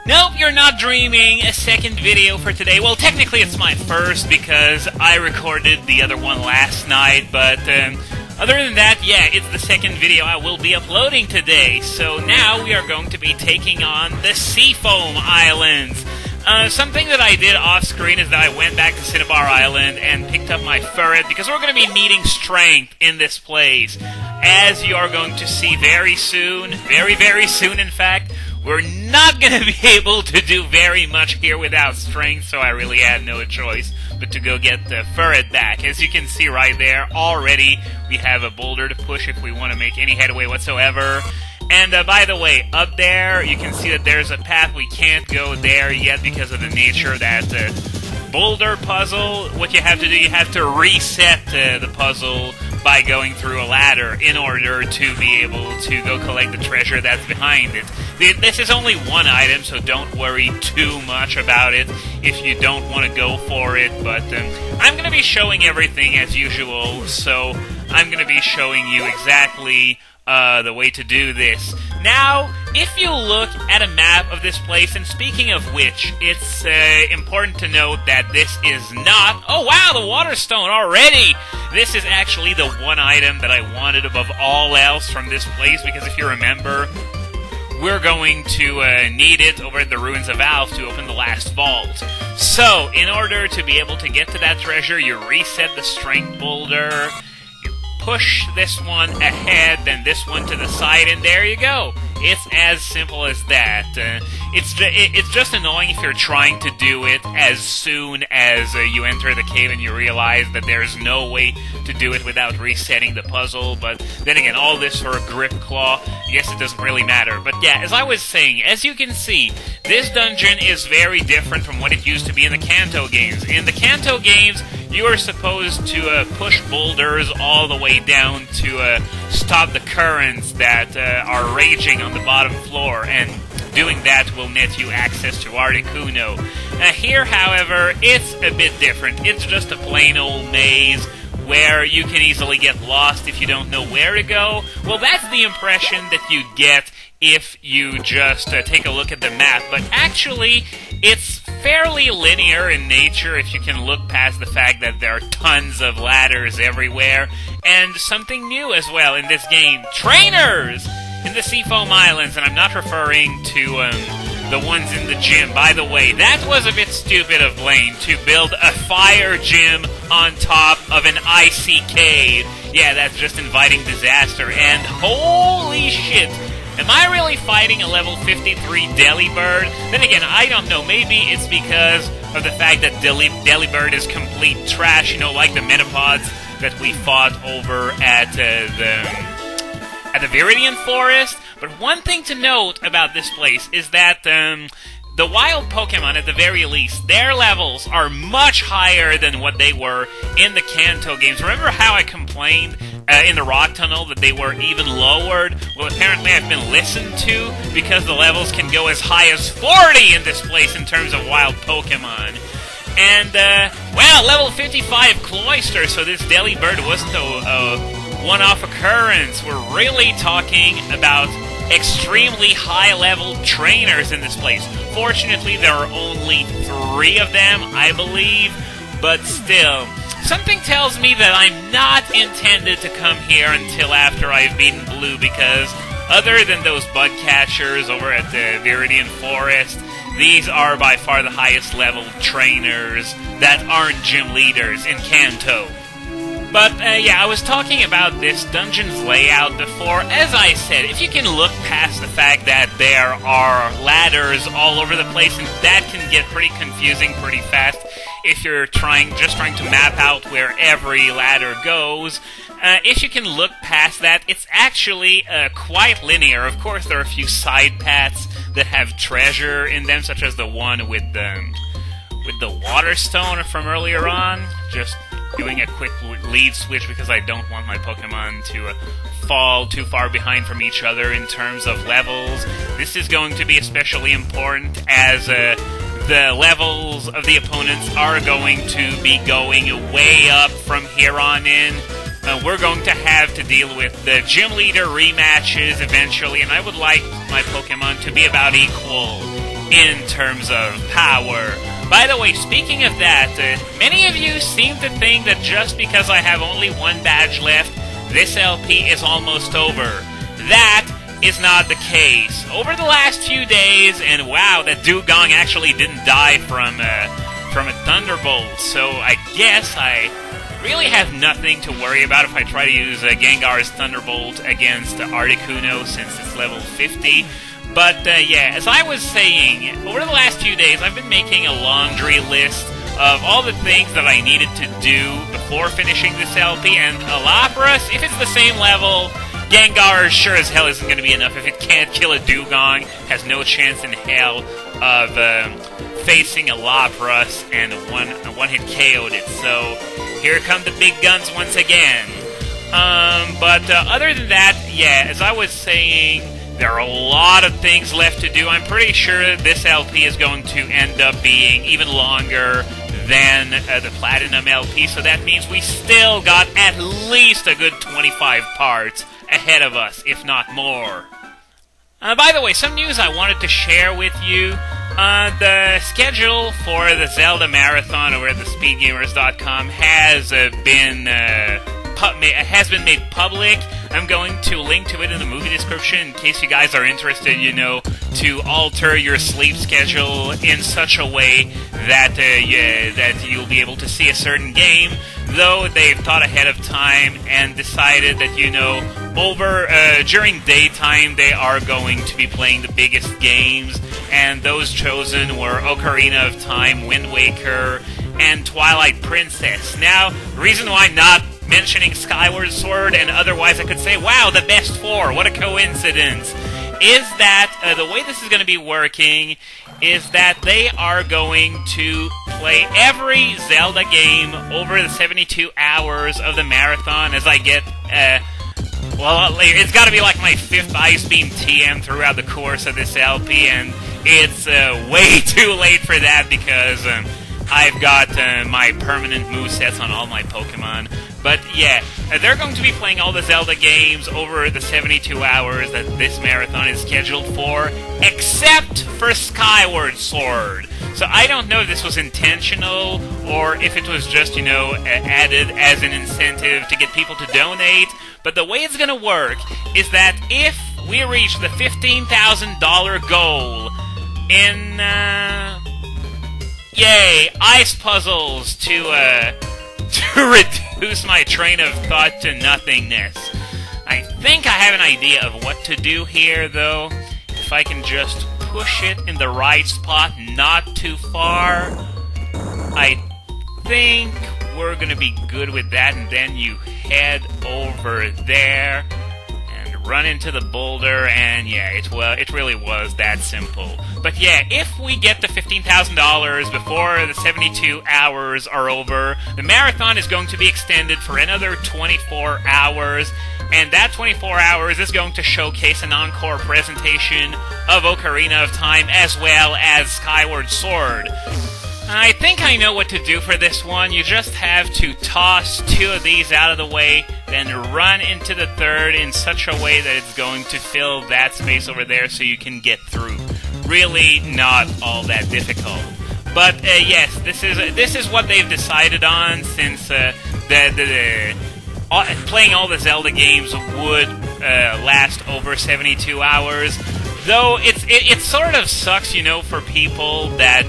Nope, you're not dreaming. A second video for today. Well, technically it's my first because I recorded the other one last night, but other than that, yeah, it's the second video I will be uploading today. So now we are going to be taking on the Seafoam Islands. Something that I did off-screen is that I went back to Cinnabar Island and picked up my ferret, because we're going to be needing strength in this place. As you are going to see very soon, very soon in fact, we're not going to be able to do very much here without strength, so I really had no choice but to go get the ferret back. As you can see right there, already we have a boulder to push if we want to make any headway whatsoever. And by the way, up there, you can see that there's a path. We can't go there yet because of the nature of that boulder puzzle. What you have to do, you have to reset the puzzle by going through a ladder in order to be able to go collect the treasure that's behind it. This is only one item, so don't worry too much about it if you don't want to go for it, but I'm going to be showing everything as usual, so I'm going to be showing you exactly the way to do this. Now, if you look at a map of this place, and speaking of which, it's important to note that this is not... Oh wow, the water stone already! This is actually the one item that I wanted above all else from this place, because if you remember, we're going to need it over at the Ruins of Alph to open the last vault. So, in order to be able to get to that treasure, you reset the strength boulder, push this one ahead, then this one to the side, and there you go. It's as simple as that. It's just annoying if you're trying to do it as soon as you enter the cave and you realize that there's no way to do it without resetting the puzzle, but then again, all this for a grip claw, I guess it doesn't really matter. But yeah, as I was saying, as you can see, this dungeon is very different from what it used to be in the Kanto games. In the Kanto games, you are supposed to push boulders all the way down to stop the currents that are raging on the bottom floor, and doing that will net you access to Articuno. Here, however, it's a bit different. It's just a plain old maze where you can easily get lost if you don't know where to go. Well, that's the impression that you get if you just take a look at the map, but actually, it's fairly linear in nature if you can look past the fact that there are tons of ladders everywhere, and something new as well in this game, trainers in the Seafoam Islands, and I'm not referring to the ones in the gym. By the way, that was a bit stupid of Blaine to build a fire gym on top of an icy cave. Yeah, that's just inviting disaster, and holy shit, am I really fighting a level 53 Delibird? Then again, I don't know. Maybe it's because of the fact that Delibird is complete trash, you know, like the Metapods that we fought over at the Viridian Forest. But one thing to note about this place is that the wild Pokémon, at the very least, their levels are much higher than what they were in the Kanto games. Remember how I complained in the Rock Tunnel that they were even lowered? Well, apparently I've been listened to, because the levels can go as high as 40 in this place in terms of wild Pokémon. And, well, level 55 Cloyster, so this Delibird wasn't a one-off occurrence. We're really talking about extremely high-level trainers in this place. Fortunately, there are only 3 of them, I believe, but still, something tells me that I'm not intended to come here until after I've beaten Blue, because other than those bug catchers over at the Viridian Forest, these are by far the highest level trainers that aren't gym leaders in Kanto. But, yeah, I was talking about this dungeon's layout before. As I said, if you can look past the fact that there are ladders all over the place, and that can get pretty confusing pretty fast if you're just trying to map out where every ladder goes. If you can look past that, it's actually quite linear. Of course, there are a few side paths that have treasure in them, such as the one with the water stone from earlier on. Just doing a quick lead switch because I don't want my Pokemon to fall too far behind from each other in terms of levels. This is going to be especially important as the levels of the opponents are going to be going way up from here on in. We're going to have to deal with the gym leader rematches eventually, and I would like my Pokemon to be about equal in terms of power. By the way, speaking of that, many of you seem to think that just because I have only one badge left, this LP is almost over. That is not the case. Over the last few days, and wow, that Dugong actually didn't die from a Thunderbolt, so I guess I really have nothing to worry about if I try to use Gengar's Thunderbolt against Articuno since it's level 50. But yeah, as I was saying, over the last few days I've been making a laundry list of all the things that I needed to do before finishing this LP, and Lapras, if it's the same level, Gengar sure as hell isn't going to be enough. If it can't kill a Dugong, has no chance in hell of facing a Lapras and a one-hit KO'd it. So here come the big guns once again. But other than that, yeah, as I was saying, there are a lot of things left to do. I'm pretty sure this LP is going to end up being even longer than the Platinum LP, so that means we still got at least a good 25 parts ahead of us, if not more. By the way, some news I wanted to share with you. The schedule for the Zelda Marathon over at thespeedgamers.com has been made public. I'm going to link to it in the movie description in case you guys are interested, you know, to alter your sleep schedule in such a way that that you'll be able to see a certain game, though they've thought ahead of time and decided that, you know, during daytime they are going to be playing the biggest games, and those chosen were Ocarina of Time, Wind Waker, and Twilight Princess. Now, the reason why I'm not mentioning Skyward Sword, and otherwise I could say, wow, the best four, what a coincidence, is that the way this is going to be working is that they are going to play every Zelda game over the 72 hours of the marathon as I get, well, it's got to be like my 5th Ice Beam TM throughout the course of this LP, and it's way too late for that because I've got my permanent movesets on all my Pokemon. But yeah, they're going to be playing all the Zelda games over the 72 hours that this marathon is scheduled for, except for Skyward Sword. So I don't know if this was intentional, or if it was just, you know, added as an incentive to get people to donate. But the way it's going to work is that if we reach the $15,000 goal in, yay, ice puzzles to reduce my train of thought to nothingness. I think I have an idea of what to do here, though. If I can just push it in the right spot, not too far, I think we're gonna be good with that, and then you head over there and run into the boulder, and yeah, it really was that simple. But yeah, if we get the $15,000 before the 72 hours are over, the marathon is going to be extended for another 24 hours, and that 24 hours is going to showcase an encore presentation of Ocarina of Time as well as Skyward Sword. I think I know what to do for this one. You just have to toss 2 of these out of the way, then run into the third in such a way that it's going to fill that space over there so you can get through. Really not all that difficult. But yes, this is what they've decided on, since playing all the Zelda games would last over 72 hours. Though it sort of sucks, you know, for people that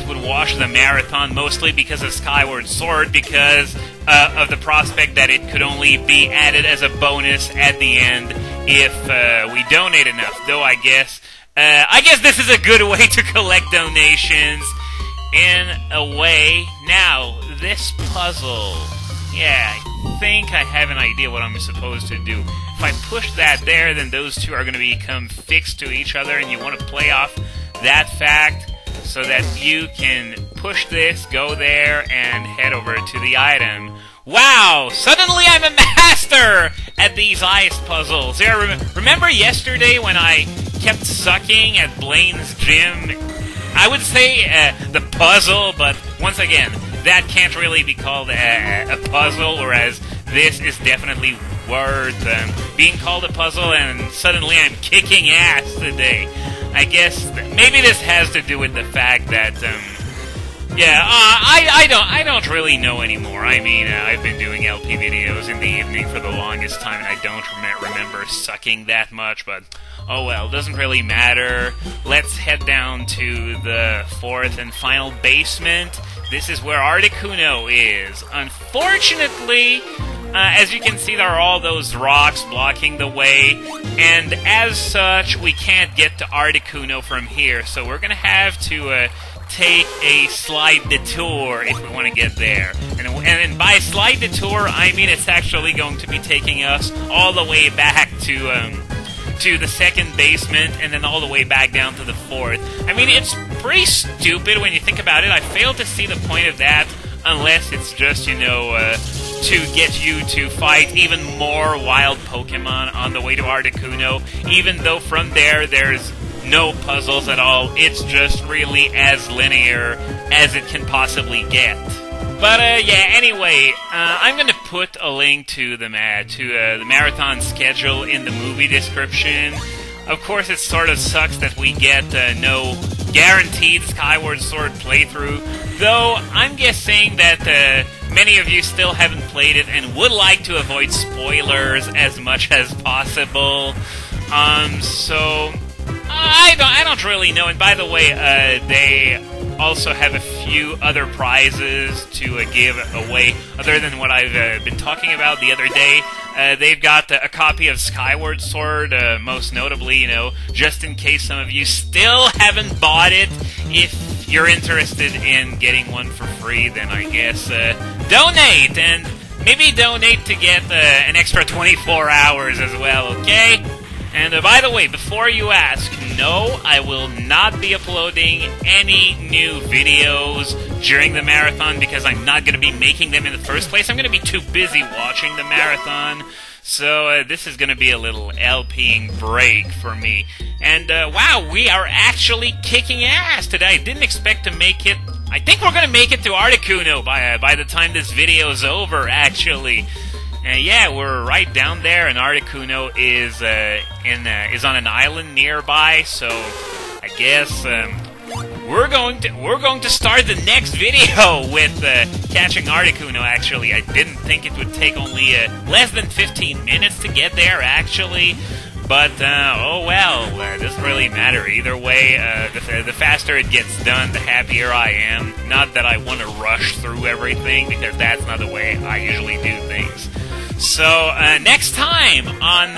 would watch the marathon mostly because of Skyward Sword, because of the prospect that it could only be added as a bonus at the end if we donate enough. Though I guess this is a good way to collect donations in a way. Now, this puzzle, yeah, I think I have an idea what I'm supposed to do. If I push that there, then those two are going to become fixed to each other, and you want to play off that fact so that you can push this, go there, and head over to the item. Wow! Suddenly I'm a master at these ice puzzles. Yeah, remember yesterday when I kept sucking at Blaine's gym? I would say the puzzle, but once again, that can't really be called a puzzle, whereas this is definitely worth being called a puzzle, and suddenly I'm kicking ass today. I guess maybe this has to do with the fact that, I don't really know anymore. I mean, I've been doing LP videos in the evening for the longest time, and I don't remember sucking that much, but oh well, doesn't really matter. Let's head down to the fourth and final basement. This is where Articuno is. Unfortunately, as you can see, there are all those rocks blocking the way, and as such, we can't get to Articuno from here, so we're gonna have to take a slight detour if we want to get there. And by slight detour, I mean it's actually going to be taking us all the way back to the second basement, and then all the way back down to the fourth. I mean, it's pretty stupid when you think about it. I fail to see the point of that, unless it's just, you know, to get you to fight even more wild Pokemon on the way to Articuno, even though from there's no puzzles at all. It's just really as linear as it can possibly get. But, anyway, I'm gonna put a link to the marathon schedule in the movie description. Of course, it sort of sucks that we get no guaranteed Skyward Sword playthrough, though I'm guessing that many of you still haven't played it and would like to avoid spoilers as much as possible. So I don't really know. And by the way, they also have a few other prizes to give away, other than what I've been talking about the other day. They've got a copy of Skyward Sword, most notably, you know, just in case some of you still haven't bought it. If you're interested in getting one for free, then I guess donate, and maybe donate to get an extra 24 hours as well, okay? And by the way, before you ask, no, I will not be uploading any new videos during the marathon because I'm not going to be making them in the first place. I'm going to be too busy watching the marathon. So this is going to be a little LPing break for me. And wow, we are actually kicking ass today. I didn't expect to make it. I think we're going to make it to Articuno by the time this video is over, actually. Yeah, we're right down there, and Articuno is on an island nearby. So I guess we're going to start the next video with catching Articuno. Actually, I didn't think it would take only less than 15 minutes to get there. Actually, but oh well, it doesn't really matter either way. The faster it gets done, the happier I am. Not that I want to rush through everything, because that's not the way I usually do things. So, next time on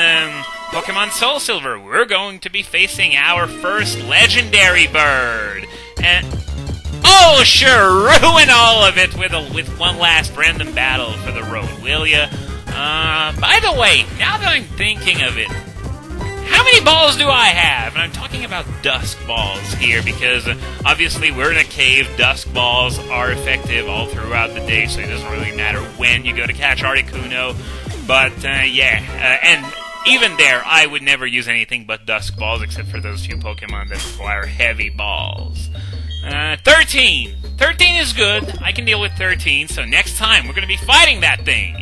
Pokemon Soul Silver, we're going to be facing our first legendary bird. And, oh, sure, ruin all of it with one last random battle for the road, will ya? By the way, now that I'm thinking of it, how many balls do I have? And I'm talking about dusk balls here, because obviously we're in a cave. Dusk balls are effective all throughout the day, so it doesn't really matter when you go to catch Articuno. But and even there, I would never use anything but dusk balls, except for those few Pokemon that require heavy balls. 13! 13 is good. I can deal with 13, so next time we're going to be fighting that thing.